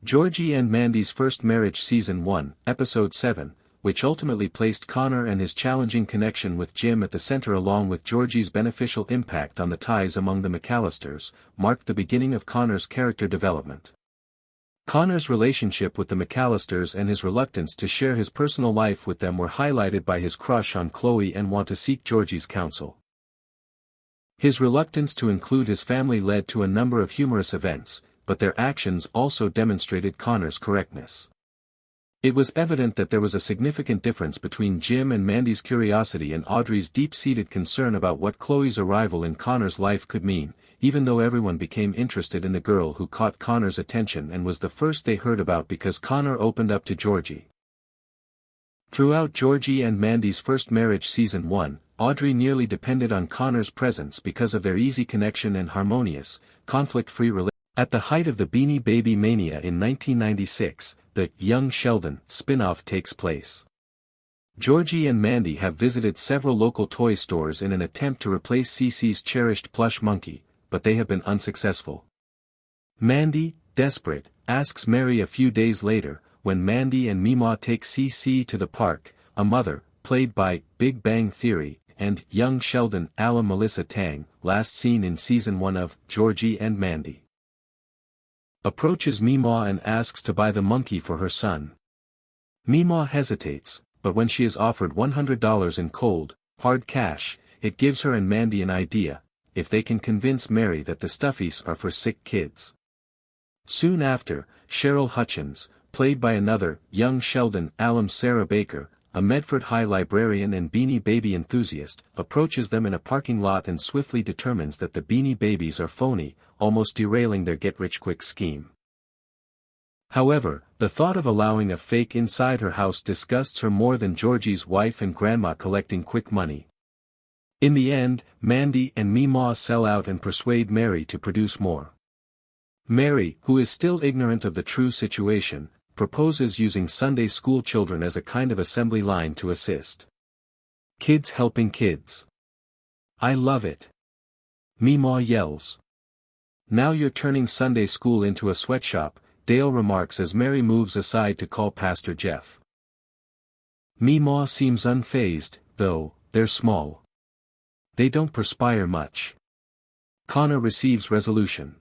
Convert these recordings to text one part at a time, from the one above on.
Georgie and Mandy's First Marriage Season 1, Episode 7, which ultimately placed Connor and his challenging connection with Jim at the center along with Georgie's beneficial impact on the ties among the McAllisters, marked the beginning of Connor's character development. Connor's relationship with the McAllisters and his reluctance to share his personal life with them were highlighted by his crush on Chloe and want to seek Georgie's counsel. His reluctance to include his family led to a number of humorous events, but their actions also demonstrated Connor's correctness. It was evident that there was a significant difference between Jim and Mandy's curiosity and Audrey's deep-seated concern about what Chloe's arrival in Connor's life could mean, even though everyone became interested in the girl who caught Connor's attention and was the first they heard about because Connor opened up to Georgie. Throughout Georgie and Mandy's First Marriage Season 1, Audrey nearly depended on Connor's presence because of their easy connection and harmonious, conflict-free relationship. At the height of the Beanie Baby mania in 1996, the Young Sheldon spin-off takes place. Georgie and Mandy have visited several local toy stores in an attempt to replace Cece's cherished plush monkey, but they have been unsuccessful. Mandy, desperate, asks Mary a few days later, when Mandy and Meemaw take Cece to the park, a mother, played by Big Bang Theory, and young Sheldon, Melissa Tang, last seen in Season 1 of Georgie and Mandy, approaches Meemaw and asks to buy the monkey for her son. Meemaw hesitates, but when she is offered $100 in cold, hard cash, it gives her and Mandy an idea, if they can convince Mary that the stuffies are for sick kids. Soon after, Cheryl Hutchins, played by another, young Sheldon, Sarah Baker, a Medford High librarian and Beanie Baby enthusiast, approaches them in a parking lot and swiftly determines that the Beanie Babies are phony, almost derailing their get-rich-quick scheme. However, the thought of allowing a fake inside her house disgusts her more than Georgie's wife and grandma collecting quick money. In the end, Mandy and Meemaw sell out and persuade Mary to produce more. Mary, who is still ignorant of the true situation, proposes using Sunday school children as a kind of assembly line to assist. Kids helping kids. I love it. Meemaw yells. Now you're turning Sunday school into a sweatshop, Dale remarks as Mary moves aside to call Pastor Jeff. Meemaw seems unfazed, though, they're small. They don't perspire much. Connor receives resolution.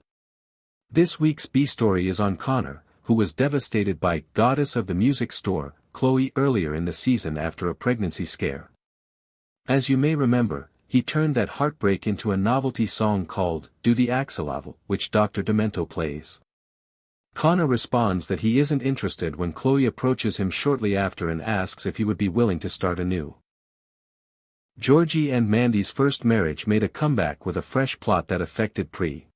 This week's B-story is on Connor, who was devastated by Goddess of the Music Store, Chloe earlier in the season after a pregnancy scare. As you may remember, he turned that heartbreak into a novelty song called Do the Axolotl, which Dr. Demento plays. Connor responds that he isn't interested when Chloe approaches him shortly after and asks if he would be willing to start anew. Georgie and Mandy's First Marriage made a comeback with a fresh plot that affected Pre.